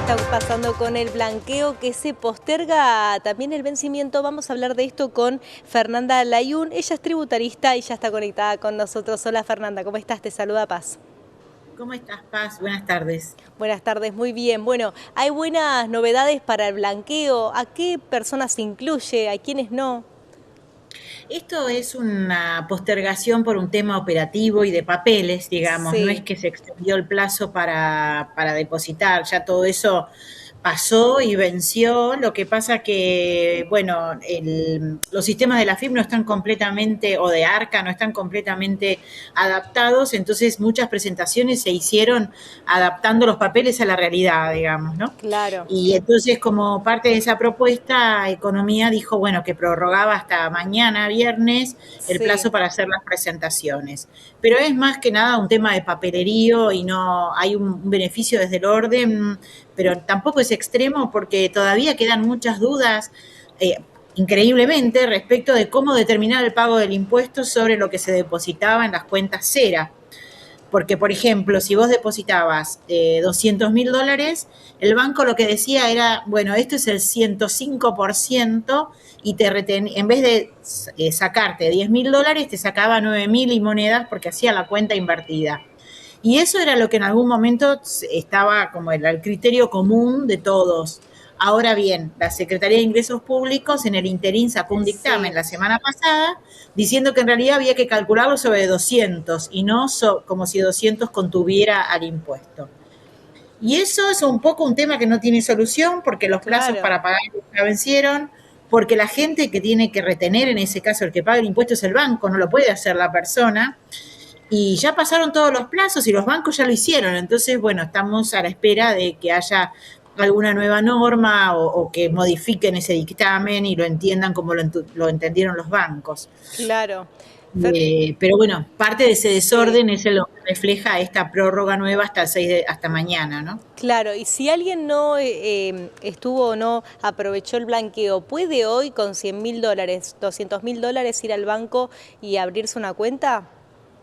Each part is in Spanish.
está pasando con el blanqueo que se posterga también el vencimiento? Vamos a hablar de esto con Fernanda Layún. Ella es tributarista y ya está conectada con nosotros. Hola Fernanda, ¿cómo estás? Te saluda Paz. ¿Cómo estás, Paz? Buenas tardes. Buenas tardes, muy bien. Bueno, hay buenas novedades para el blanqueo. ¿A qué personas se incluye? ¿A quiénes no? Esto es una postergación por un tema operativo y de papeles, digamos, no es Sí, que se extendió el plazo para depositar, ya todo eso pasó y venció. Lo que pasa que, bueno, los sistemas de la FIP no están completamente, o de ARCA, no están completamente adaptados, entonces muchas presentaciones se hicieron adaptando los papeles a la realidad, digamos, ¿no? claro. Y entonces, como parte de esa propuesta, Economía dijo, bueno, que prorrogaba hasta mañana, viernes, el Sí, plazo para hacer las presentaciones. Pero es más que nada un tema de papelerío y no hay un beneficio desde el orden, pero tampoco es extremo porque todavía quedan muchas dudas. Increíblemente, respecto de cómo determinar el pago del impuesto sobre lo que se depositaba en las cuentas cera. Porque, por ejemplo, si vos depositabas $200.000, el banco lo que decía era, bueno, esto es el 105% y en vez de sacarte $10.000, te sacaba 9.000 y monedas porque hacía la cuenta invertida. Y eso era lo que en algún momento estaba como el criterio común de todos. Ahora bien, la Secretaría de Ingresos Públicos en el interín sacó un dictamen sí, la semana pasada diciendo que en realidad había que calcularlo sobre 200 y no como si 200 contuviera al impuesto. Y eso es un poco un tema que no tiene solución porque los plazos claro. para pagar ya vencieron, porque la gente que tiene que retener, en ese caso el que paga el impuesto es el banco, no lo puede hacer la persona, y ya pasaron todos los plazos y los bancos ya lo hicieron. Entonces, bueno, estamos a la espera de que haya alguna nueva norma o que modifiquen ese dictamen y lo entiendan como lo entendieron los bancos. Claro. Fer- Pero bueno, parte de ese sí. desorden es lo que refleja esta prórroga nueva hasta hasta mañana, ¿no? Claro, y si alguien no estuvo o no aprovechó el blanqueo, ¿puede hoy con $100.000, $200.000 ir al banco y abrirse una cuenta?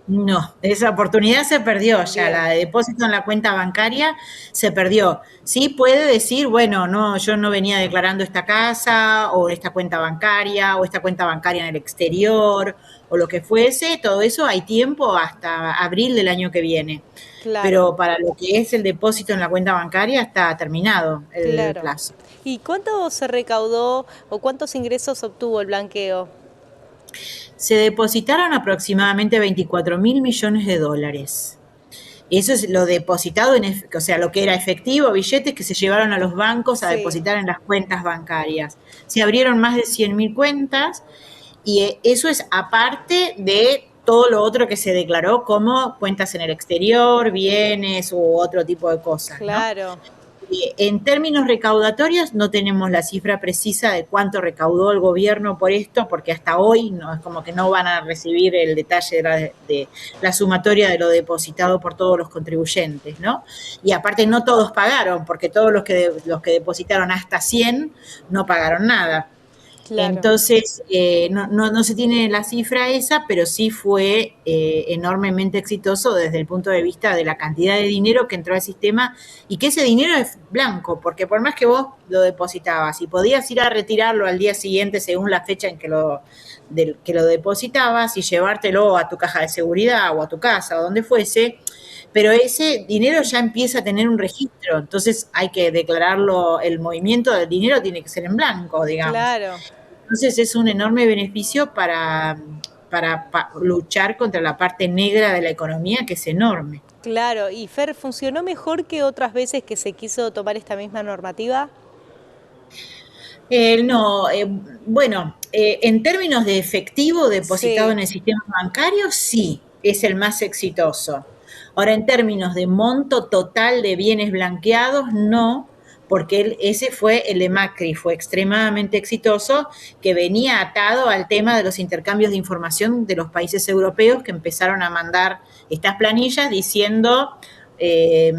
No, esa oportunidad se perdió ya, Bien, la de depósito en la cuenta bancaria se perdió. Sí puede decir, bueno, no, yo no venía declarando esta casa o esta cuenta bancaria o esta cuenta bancaria en el exterior o lo que fuese, todo eso hay tiempo hasta abril del año que viene. claro, Pero para lo que es el depósito en la cuenta bancaria está terminado el claro. plazo. ¿Y cuánto se recaudó o cuántos ingresos obtuvo el blanqueo? Se depositaron aproximadamente 24.000 millones de dólares. Eso es lo depositado, o sea, lo que era efectivo, billetes que se llevaron a los bancos a Sí, depositar en las cuentas bancarias. Se abrieron más de 100.000 cuentas y eso es aparte de todo lo otro que se declaró como cuentas en el exterior, bienes u otro tipo de cosas, ¿no? claro, En términos recaudatorios no tenemos la cifra precisa de cuánto recaudó el gobierno por esto, porque hasta hoy no es como que no van a recibir el detalle de la sumatoria de lo depositado por todos los contribuyentes, ¿no? Y aparte no todos pagaron, porque todos los que depositaron hasta 100 no pagaron nada. claro. Entonces, no se tiene la cifra esa, pero sí fue enormemente exitoso desde el punto de vista de la cantidad de dinero que entró al sistema y que ese dinero es blanco, porque por más que vos lo depositabas y podías ir a retirarlo al día siguiente según la fecha en que lo depositabas y llevártelo a tu caja de seguridad o a tu casa o donde fuese, pero ese dinero ya empieza a tener un registro, entonces hay que declararlo, el movimiento del dinero tiene que ser en blanco, digamos. Claro, Entonces es un enorme beneficio luchar contra la parte negra de la economía, que es enorme. claro. ¿Y Fer, funcionó mejor que otras veces que se quiso tomar esta misma normativa? No, bueno, en términos de efectivo depositado Sí, en el sistema bancario, sí, es el más exitoso. Ahora, en términos de monto total de bienes blanqueados, no, porque ese fue el de Macri, fue extremadamente exitoso, que venía atado al tema de los intercambios de información de los países europeos que empezaron a mandar estas planillas diciendo eh,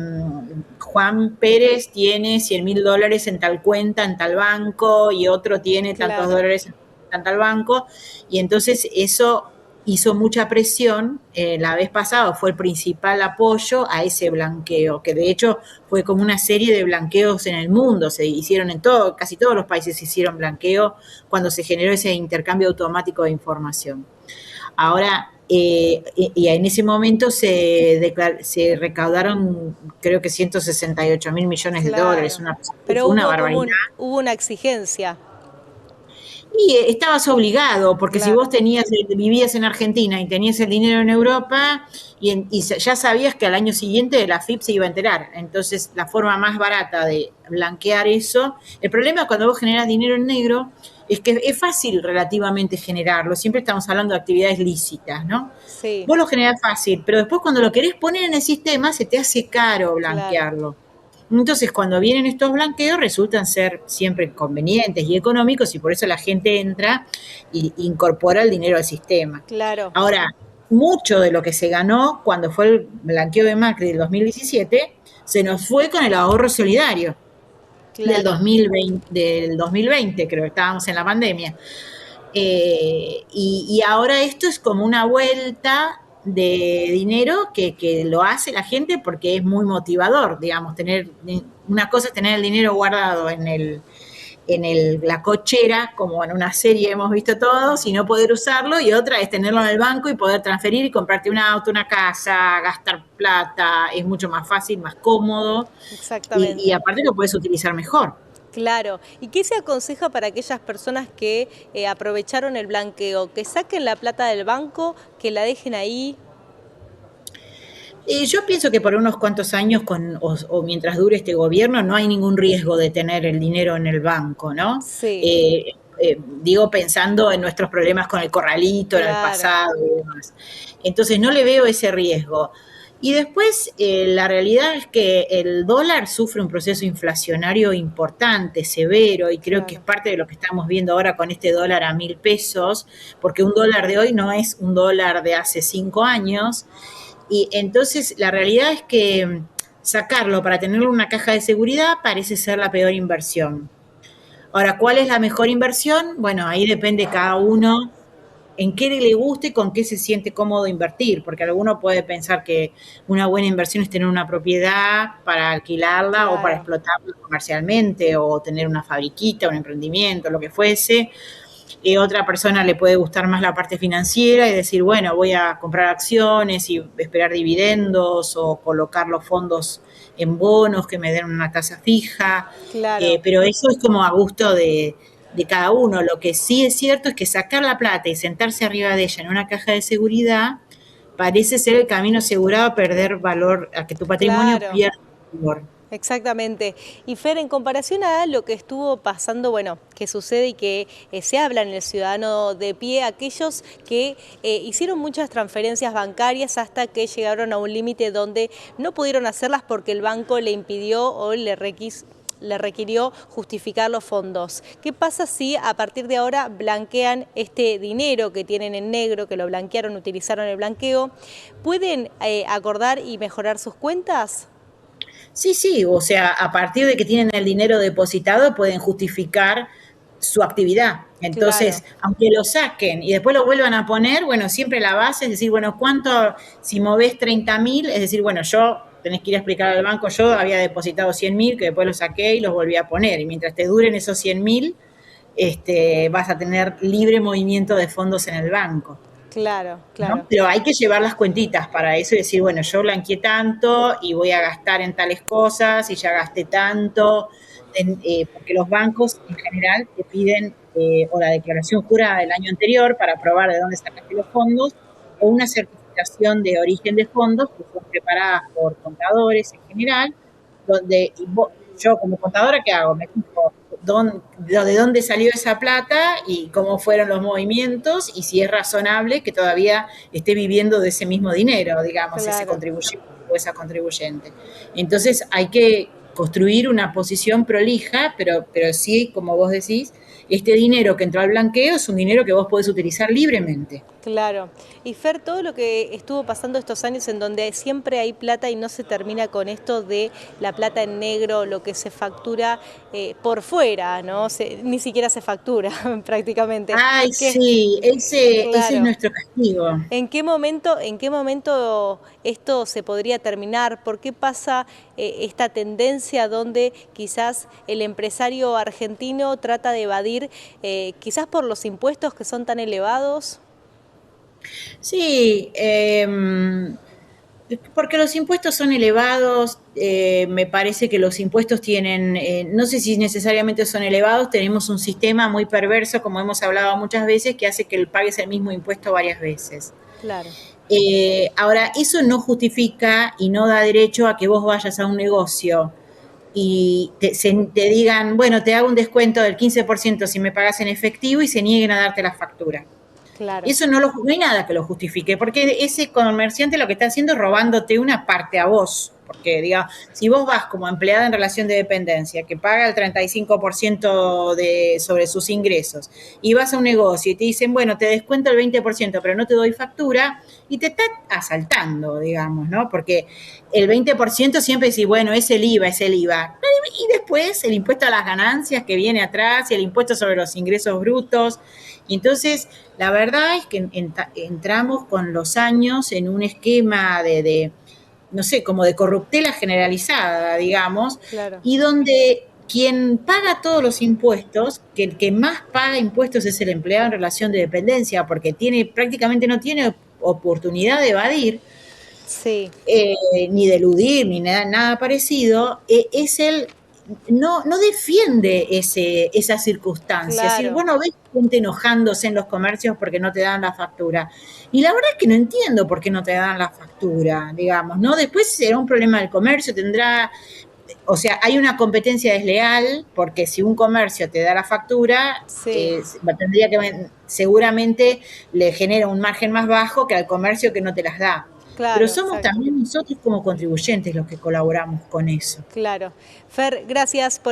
Juan Pérez tiene $100.000 en tal cuenta, en tal banco, y otro tiene tantos claro. dólares en tal banco, y entonces eso hizo mucha presión, la vez pasada fue el principal apoyo a ese blanqueo, que de hecho fue como una serie de blanqueos en el mundo, se hicieron en todo, casi todos los países se hicieron blanqueo cuando se generó ese intercambio automático de información. Ahora, y en ese momento se recaudaron creo que 168 mil millones de dólares, Claro. Pero una hubo como barbaridad. hubo una exigencia. Y estabas obligado, porque si vos Claro, vivías en Argentina y tenías el dinero en Europa ya sabías que al año siguiente la FIP se iba a enterar. Entonces, la forma más barata de blanquear eso, el problema cuando vos generas dinero en negro es que es fácil relativamente generarlo. Siempre estamos hablando de actividades lícitas, ¿no? sí, Vos lo generás fácil, pero después cuando lo querés poner en el sistema se te hace caro claro. blanquearlo. Entonces, cuando vienen estos blanqueos, resultan ser siempre convenientes y económicos y por eso la gente entra e incorpora el dinero al sistema. Claro, Ahora, mucho de lo que se ganó cuando fue el blanqueo de Macri del 2017 se nos fue con el ahorro solidario claro. del 2020, creo que estábamos en la pandemia. Y ahora esto es como una vuelta de dinero que lo hace la gente porque es muy motivador, digamos, una cosa es tener el dinero guardado la cochera, como en una serie hemos visto todos, y no poder usarlo, y otra es tenerlo en el banco y poder transferir y comprarte un auto, una casa, gastar plata, es mucho más fácil, más cómodo, y Exactamente. aparte lo puedes utilizar mejor. Claro. ¿Y qué se aconseja para aquellas personas que aprovecharon el blanqueo? Que saquen la plata del banco, que la dejen ahí. Yo pienso que por unos cuantos años o mientras dure este gobierno no hay ningún riesgo de tener el dinero en el banco, ¿no? Sí, Eh, Digo pensando en nuestros problemas con el corralito en el claro, pasado y demás. Entonces no le veo ese riesgo. Y después la realidad es que el dólar sufre un proceso inflacionario importante, severo, y creo que es claro. parte de lo que estamos viendo ahora con este dólar a 1.000 pesos, porque un dólar de hoy no es un dólar de hace 5 años. Y entonces la realidad es que sacarlo para tenerlo en una caja de seguridad parece ser la peor inversión. Ahora, ¿cuál es la mejor inversión? Bueno, ahí depende cada uno en qué le guste y con qué se siente cómodo invertir, porque alguno puede pensar que una buena inversión es tener una propiedad para alquilarla o para Claro, explotarla comercialmente o tener una fabriquita, un emprendimiento, lo que fuese. Otra persona le puede gustar más la parte financiera y decir, bueno, voy a comprar acciones y esperar dividendos o colocar los fondos en bonos que me den una tasa fija, claro. pero eso es como a gusto de cada uno. Lo que sí es cierto es que sacar la plata y sentarse arriba de ella en una caja de seguridad parece ser el camino asegurado a perder valor, a que tu patrimonio Claro. pierda valor. Exactamente. Y Fer, en comparación a lo que estuvo pasando, bueno, que sucede y que se habla en el ciudadano de pie, aquellos que hicieron muchas transferencias bancarias hasta que llegaron a un límite donde no pudieron hacerlas porque el banco le impidió o le requirió justificar los fondos. ¿Qué pasa si a partir de ahora blanquean este dinero que tienen en negro, que lo blanquearon, utilizaron el blanqueo? ¿Pueden acordar y mejorar sus cuentas? Sí, sí, o sea, a partir de que tienen el dinero depositado pueden justificar su actividad. Claro, Entonces, aunque lo saquen y después lo vuelvan a poner, bueno, siempre la base es decir, bueno, ¿cuánto, si movés 30.000, es decir, bueno, yo tenés que ir a explicar al banco, yo había depositado 100.000, que después los saqué y los volví a poner, y mientras te duren esos 100.000, vas a tener libre movimiento de fondos en el banco. claro, ¿No? claro. Pero hay que llevar las cuentitas para eso y decir, bueno, yo blanqueé tanto y voy a gastar en tales cosas y ya gasté tanto, porque los bancos en general te piden o la declaración jurada del año anterior para probar de dónde sacaste los fondos o una certificación de origen de fondos que son preparadas por contadores en general, donde yo como contadora, ¿qué hago? Me fijo de dónde salió esa plata y cómo fueron los movimientos y si es razonable que todavía esté viviendo de ese mismo dinero, digamos, ese Claro, contribuyente o esa contribuyente. Entonces hay que construir una posición prolija, pero sí, como vos decís, este dinero que entró al blanqueo es un dinero que vos podés utilizar libremente. Claro. Y Fer, todo lo que estuvo pasando estos años en donde siempre hay plata y no se termina con esto de la plata en negro, lo que se factura por fuera, ¿no? Ni siquiera se factura prácticamente. Ay, ¿Qué? sí, ese es Claro. nuestro castigo. ¿En qué momento esto se podría terminar? ¿Por qué pasa esta tendencia donde quizás el empresario argentino trata de evadir, quizás por los impuestos que son tan elevados? Sí, porque los impuestos son elevados, me parece que los impuestos tienen, no sé si necesariamente son elevados, tenemos un sistema muy perverso, como hemos hablado muchas veces, que hace que pagues el mismo impuesto varias veces. Claro, Ahora, eso no justifica y no da derecho a que vos vayas a un negocio y te digan, bueno, te hago un descuento del 15% si me pagas en efectivo y se nieguen a darte la factura. claro, Eso no hay nada que lo justifique, porque ese comerciante lo que está haciendo es robándote una parte a vos. Porque, digamos, si vos vas como empleada en relación de dependencia, que paga el 35% sobre sus ingresos, y vas a un negocio y te dicen, bueno, te descuento el 20%, pero no te doy factura, y te está asaltando, digamos, ¿no? Porque el 20% siempre decís, bueno, es el IVA, es el IVA. Y después el impuesto a las ganancias que viene atrás y el impuesto sobre los ingresos brutos. Y entonces, la verdad es que entramos con los años en un esquema no sé, como de corruptela generalizada, digamos, claro. y donde quien paga todos los impuestos, que el que más paga impuestos es el empleado en relación de dependencia, porque prácticamente no tiene oportunidad de evadir, Sí, ni de eludir, ni nada parecido, es el no defiende esa circunstancia. Es decir, claro. vos no ves gente enojándose en los comercios porque no te dan la factura. Y la verdad es que no entiendo por qué no te dan la factura, digamos, ¿no? Después será un problema del comercio, o sea, hay una competencia desleal, porque si un comercio te da la factura, Sí, tendría que, seguramente le genera un margen más bajo que al comercio que no te las da. Pero claro, somos exacto. también nosotros como contribuyentes los que colaboramos con eso. Claro. Fer, gracias por